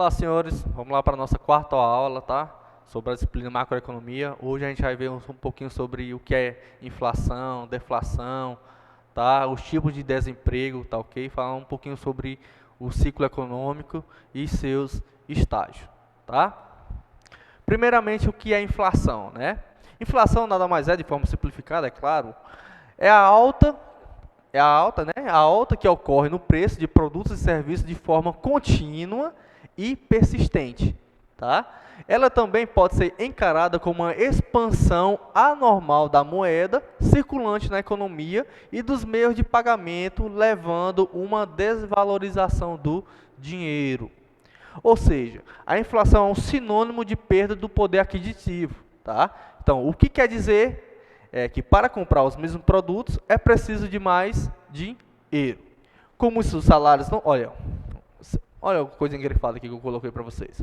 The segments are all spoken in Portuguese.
Olá, senhores. Vamos lá para a nossa quarta aula, tá? Sobre a disciplina macroeconomia. Hoje a gente vai ver um pouquinho sobre o que é inflação, deflação, tá? Os tipos de desemprego, tá ok? Falar um pouquinho sobre o ciclo econômico e seus estágios, tá? Primeiramente, o que é inflação, né? Inflação nada mais é, de forma simplificada, é claro, é a alta né? A alta que ocorre no preço de produtos e serviços de forma contínua e persistente, tá? Ela também pode ser encarada como uma expansão anormal da moeda circulante na economia e dos meios de pagamento, levando uma desvalorização do dinheiro. Ou seja, a inflação é um sinônimo de perda do poder aquisitivo, tá? Então, o que quer dizer é que para comprar os mesmos produtos é preciso de mais dinheiro. Como os salários não... Olha a coisa engrifada aqui que eu coloquei para vocês.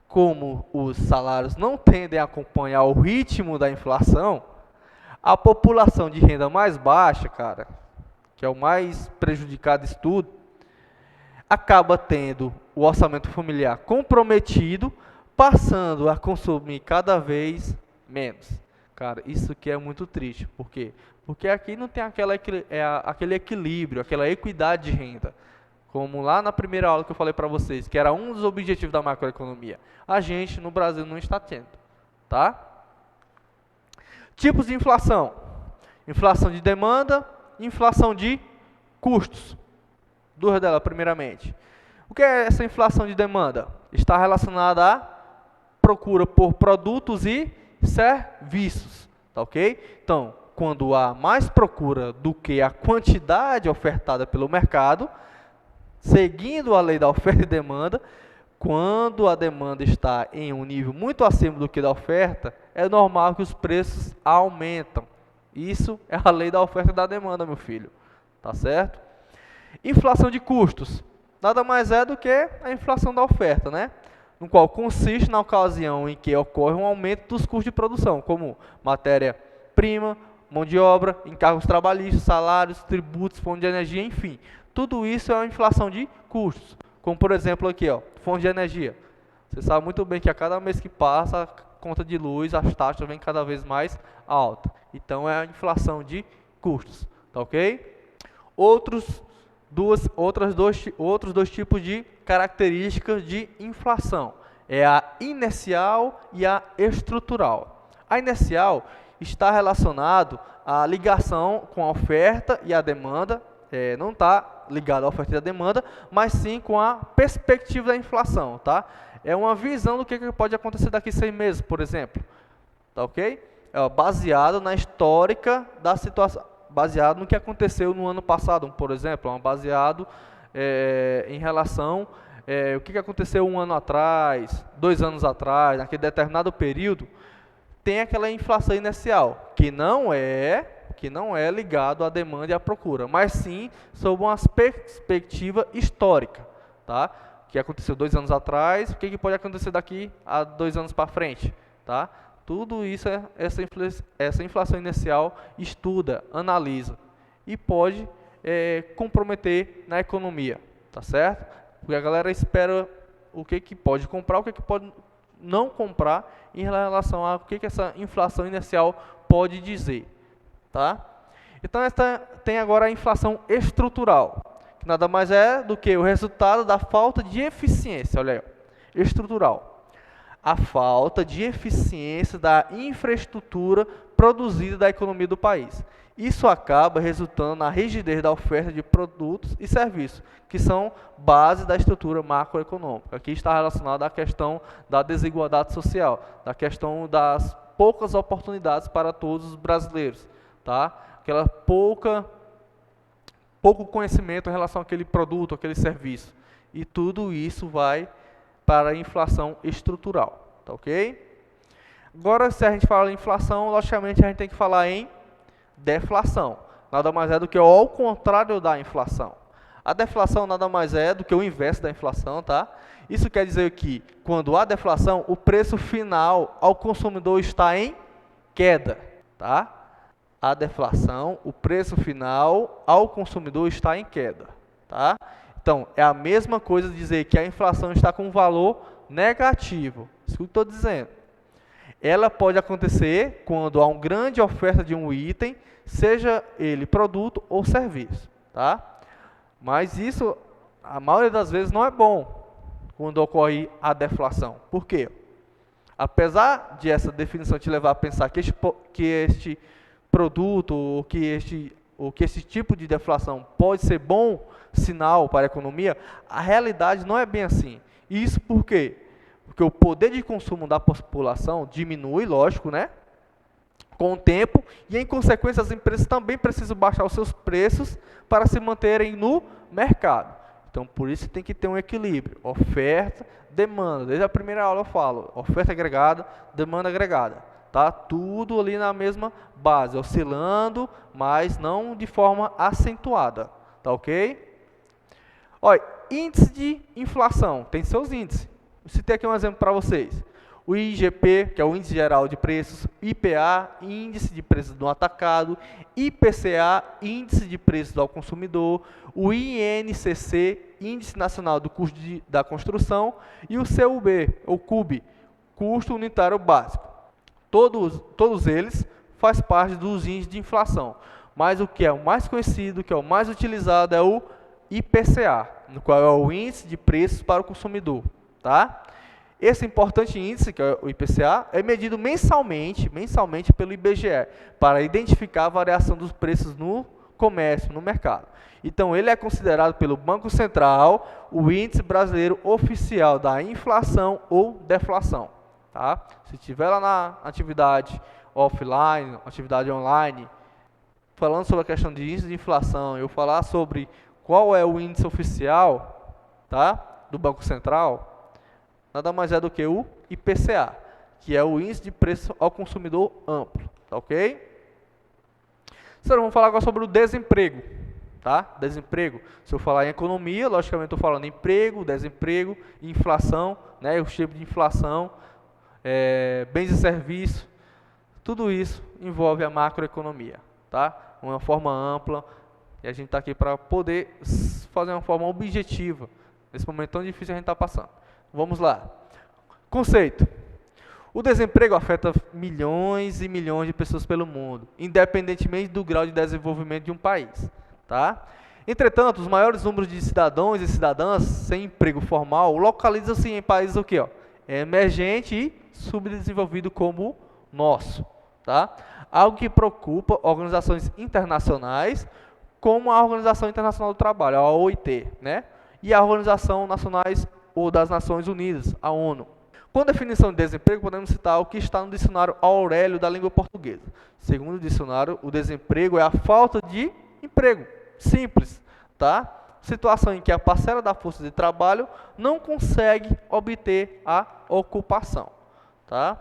Como os salários não tendem a acompanhar o ritmo da inflação, a população de renda mais baixa, cara, que é o mais prejudicado disso tudo, acaba tendo o orçamento familiar comprometido, passando a consumir cada vez menos. Cara, isso aqui é muito triste. Por quê? Porque aqui não tem aquele equilíbrio, aquela equidade de renda. Como lá na primeira aula que eu falei para vocês, que era um dos objetivos da macroeconomia. A gente, no Brasil, não está tendo. Tá? Tipos de inflação. Inflação de demanda e inflação de custos. Duas delas, primeiramente. O que é essa inflação de demanda? Está relacionada à procura por produtos e serviços, tá ok? Então, quando há mais procura do que a quantidade ofertada pelo mercado, seguindo a lei da oferta e demanda, quando a demanda está em um nível muito acima do que da oferta, é normal que os preços aumentam. Isso é a lei da oferta e da demanda, meu filho, tá certo? Inflação de custos, nada mais é do que a inflação da oferta, né? No qual consiste na ocasião em que ocorre um aumento dos custos de produção, como matéria-prima, mão de obra, encargos trabalhistas, salários, tributos, fonte de energia, enfim. Tudo isso é uma inflação de custos, como por exemplo aqui, ó, fonte de energia. Você sabe muito bem que a cada mês que passa, a conta de luz, as taxas vêm cada vez mais alta. Então é a inflação de custos, tá ok? Outros dois tipos de características de inflação. É a inercial e a estrutural. A inercial está relacionado à ligação com a oferta e a demanda, não está ligado à oferta e à demanda, mas sim com a perspectiva da inflação, tá? É uma visão do que pode acontecer daqui a 6 meses, por exemplo, tá ok? Baseado na histórica da situação, baseado no que aconteceu no ano passado, por exemplo, baseado em relação o que aconteceu um ano atrás, 2 anos atrás, naquele determinado período, tem aquela inflação inercial, que não é ligado à demanda e à procura, mas sim sob uma perspectiva histórica, tá? O que aconteceu 2 anos atrás, o que pode acontecer daqui a 2 anos para frente, tá? Tudo isso, essa inflação inercial estuda, analisa e pode comprometer na economia, tá certo? Porque a galera espera o que pode comprar, o que pode não comprar em relação a o que essa inflação inercial pode dizer, tá? Então, tem agora a inflação estrutural, que nada mais é do que o resultado da falta de eficiência, olha aí, estrutural. A falta de eficiência da infraestrutura produzida da economia do país. Isso acaba resultando na rigidez da oferta de produtos e serviços, que são base da estrutura macroeconômica. Aqui está relacionado à questão da desigualdade social, da questão das poucas oportunidades para todos os brasileiros, tá? Aquela pouco conhecimento em relação àquele produto, àquele serviço. E tudo isso vai para a inflação estrutural, tá ok? Agora, se a gente fala em inflação, logicamente a gente tem que falar em deflação. Nada mais é do que ao contrário da inflação. A deflação nada mais é do que o inverso da inflação, tá? Isso quer dizer que, quando há deflação, o preço final ao consumidor está em queda, tá? A deflação, o preço final ao consumidor está em queda, tá? Então, é a mesma coisa dizer que a inflação está com um valor negativo. Isso que eu estou dizendo. Ela pode acontecer quando há uma grande oferta de um item, seja ele produto ou serviço, tá? Mas isso, a maioria das vezes, não é bom quando ocorre a deflação. Por quê? Apesar de essa definição te levar a pensar que este produto ou que esse tipo de deflação pode ser bom sinal para a economia, a realidade não é bem assim. Isso por quê? Porque o poder de consumo da população diminui, lógico, né? Com o tempo, e em consequência as empresas também precisam baixar os seus preços para se manterem no mercado. Então, por isso tem que ter um equilíbrio, oferta, demanda. Desde a primeira aula eu falo, oferta agregada, demanda agregada. Tá? Tudo ali na mesma base, oscilando, mas não de forma acentuada. Tá ok? Olha, índice de inflação, tem seus índices. Eu citei aqui um exemplo para vocês. O IGP, que é o Índice Geral de Preços, IPA, Índice de Preços do Atacado, IPCA, Índice de Preços ao Consumidor, o INCC, Índice Nacional do Custo da Construção, e o CUB, ou CUB, Custo Unitário Básico. Todos eles fazem parte dos índices de inflação. Mas o que é o mais conhecido, o que é o mais utilizado é o IPCA, no qual é o Índice de Preços para o Consumidor. Tá? Esse importante índice, que é o IPCA, é medido mensalmente pelo IBGE, para identificar a variação dos preços no comércio, no mercado. Então, ele é considerado pelo Banco Central o índice brasileiro oficial da inflação ou deflação. Tá? Se estiver lá na atividade offline, atividade online, falando sobre a questão de índice de inflação, eu falar sobre qual é o índice oficial, tá, do Banco Central, nada mais é do que o IPCA, que é o Índice de Preço ao Consumidor Amplo, tá ok? Agora vamos falar agora sobre o desemprego, tá? Desemprego, se eu falar em economia, logicamente estou falando em emprego, desemprego, inflação, né, os tipos de inflação, bens e serviços, tudo isso envolve a macroeconomia, tá? Uma forma ampla, e a gente está aqui para poder fazer uma forma objetiva, nesse momento tão difícil que a gente está passando. Vamos lá. Conceito. O desemprego afeta milhões e milhões de pessoas pelo mundo, independentemente do grau de desenvolvimento de um país. Tá? Entretanto, os maiores números de cidadãos e cidadãs sem emprego formal localizam-se em países o quê? Emergente e subdesenvolvido como o nosso. Tá? Algo que preocupa organizações internacionais, como a Organização Internacional do Trabalho, a OIT, né? E a Organização Nacionais ou das Nações Unidas, a ONU. Com definição de desemprego, podemos citar o que está no dicionário Aurélio da língua portuguesa. Segundo o dicionário, o desemprego é a falta de emprego. Simples, tá? Situação em que a parcela da força de trabalho não consegue obter a ocupação, tá?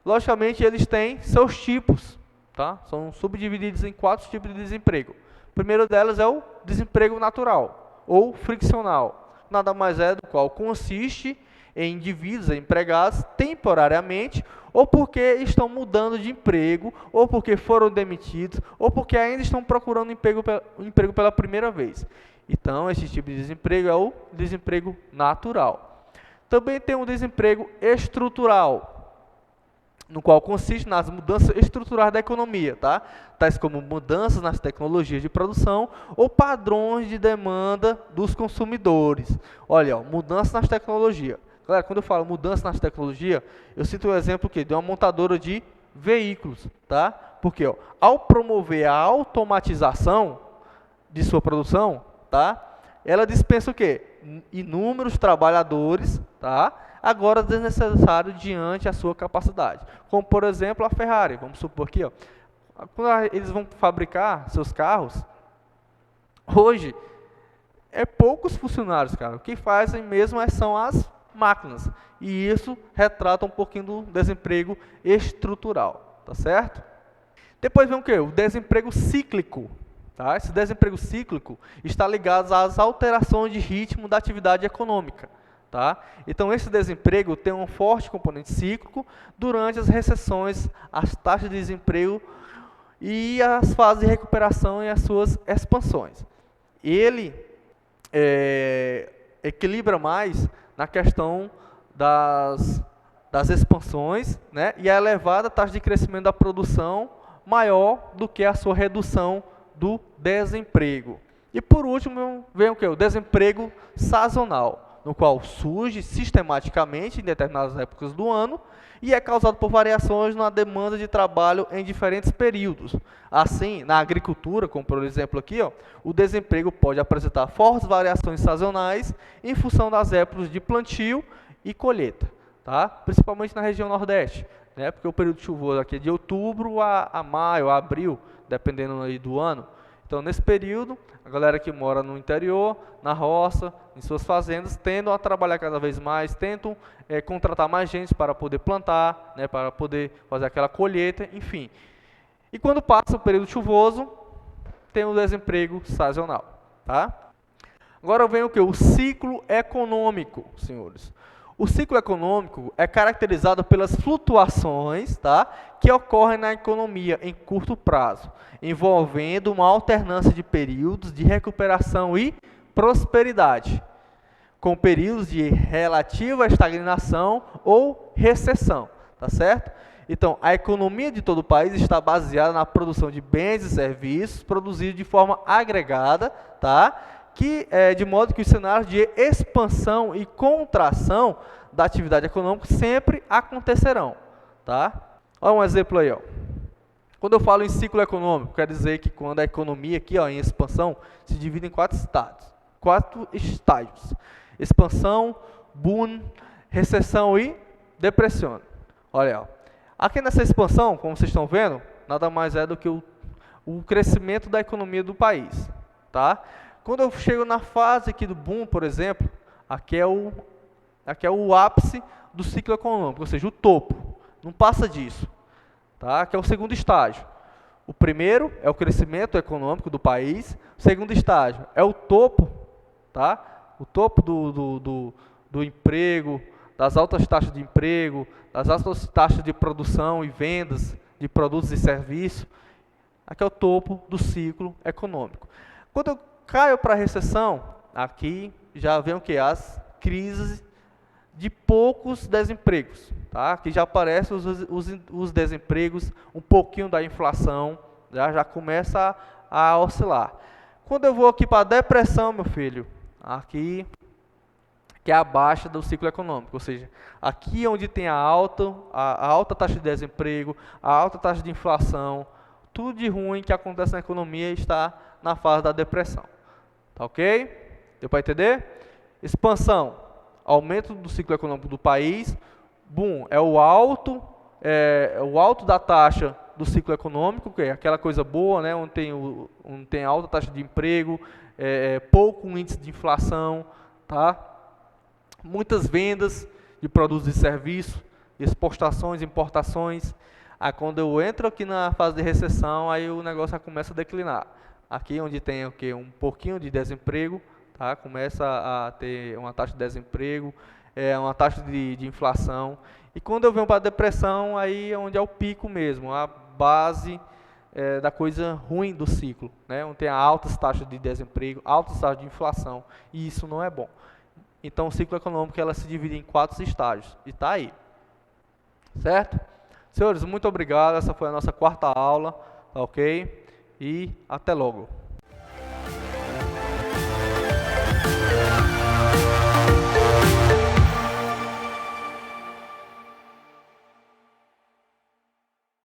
Logicamente, eles têm seus tipos, tá? São subdivididos em 4 tipos de desemprego. O primeiro delas é o desemprego natural ou friccional. Nada mais é do qual consiste em indivíduos empregados temporariamente, ou porque estão mudando de emprego, ou porque foram demitidos, ou porque ainda estão procurando emprego pela primeira vez. Então, esse tipo de desemprego é o desemprego natural. Também tem o desemprego estrutural, no qual consiste nas mudanças estruturais da economia, tá? Tais como mudanças nas tecnologias de produção ou padrões de demanda dos consumidores. Olha, mudanças nas tecnologias. Galera, quando eu falo mudança nas tecnologias, eu cito o exemplo de uma montadora de veículos, tá? Porque ao promover a automatização de sua produção, tá? Ela dispensa o quê? Inúmeros trabalhadores, tá? Agora desnecessário diante da sua capacidade. Como, por exemplo, a Ferrari. Vamos supor aqui, quando eles vão fabricar seus carros, hoje, é poucos funcionários, cara. O que fazem mesmo são as máquinas. E isso retrata um pouquinho do desemprego estrutural, tá certo? Depois vem o quê? O desemprego cíclico. Tá? Esse desemprego cíclico está ligado às alterações de ritmo da atividade econômica. Tá? Então, esse desemprego tem um forte componente cíclico durante as recessões, as taxas de desemprego e as fases de recuperação e as suas expansões. Ele equilibra mais na questão das expansões, né, e a elevada taxa de crescimento da produção maior do que a sua redução do desemprego. E por último, vem o que? O desemprego sazonal, no qual surge sistematicamente em determinadas épocas do ano e é causado por variações na demanda de trabalho em diferentes períodos. Assim, na agricultura, como por exemplo aqui, ó, o desemprego pode apresentar fortes variações sazonais em função das épocas de plantio e colheita, tá? Principalmente na região Nordeste, né? Porque o período chuvoso aqui é de outubro a maio, a abril, dependendo aí do ano. Então, nesse período, a galera que mora no interior, na roça, em suas fazendas, tendem a trabalhar cada vez mais, tentam contratar mais gente para poder plantar, né, para poder fazer aquela colheita, enfim. E quando passa o período chuvoso, tem o desemprego sazonal, tá? Agora vem o que? O ciclo econômico, senhores. O ciclo econômico é caracterizado pelas flutuações, tá, que ocorrem na economia em curto prazo, envolvendo uma alternância de períodos de recuperação e prosperidade, com períodos de relativa estagnação ou recessão, tá certo? Então, a economia de todo o país está baseada na produção de bens e serviços produzidos de forma agregada, tá? De modo que os cenários de expansão e contração da atividade econômica sempre acontecerão, tá? Olha um exemplo aí, ó. Quando eu falo em ciclo econômico, quer dizer que quando a economia aqui, ó, em expansão, se divide em quatro estágios: expansão, boom, recessão e depressão. Olha, ó. Aqui nessa expansão, como vocês estão vendo, nada mais é do que o crescimento da economia do país, tá? Quando eu chego na fase aqui do boom, por exemplo, aqui é o ápice do ciclo econômico, ou seja, o topo, não passa disso, tá? Aqui é o segundo estágio. O primeiro é o crescimento econômico do país, o segundo estágio é o topo, tá? O topo do emprego, das altas taxas de emprego, das altas taxas de produção e vendas de produtos e serviços. Aqui é o topo do ciclo econômico. Quando eu caio para a recessão, aqui já vem o que? As crises de poucos desempregos, tá? Aqui já aparecem os desempregos, um pouquinho da inflação, já começa a oscilar. Quando eu vou aqui para a depressão, meu filho, aqui que é a baixa do ciclo econômico, ou seja, aqui onde tem a alta taxa de desemprego, a alta taxa de inflação, tudo de ruim que acontece na economia está na fase da depressão. Tá ok? Deu para entender? Expansão, aumento do ciclo econômico do país. Boom, é o alto da taxa do ciclo econômico, que é aquela coisa boa, né, onde tem alta taxa de emprego, pouco índice de inflação, tá? Muitas vendas de produtos e serviços, exportações, importações. Aí quando eu entro aqui na fase de recessão, aí o negócio já começa a declinar. Aqui onde tem o quê? Um pouquinho de desemprego, tá? Começa a ter uma taxa de desemprego, uma taxa de inflação. E quando eu venho para a depressão, aí é onde é o pico mesmo, a base da coisa ruim do ciclo, né? Onde tem altas taxas de desemprego, altas taxas de inflação, e isso não é bom. Então o ciclo econômico ela se divide em 4 estágios, e está aí. Certo? Senhores, muito obrigado, essa foi a nossa 4ª aula, ok? E até logo.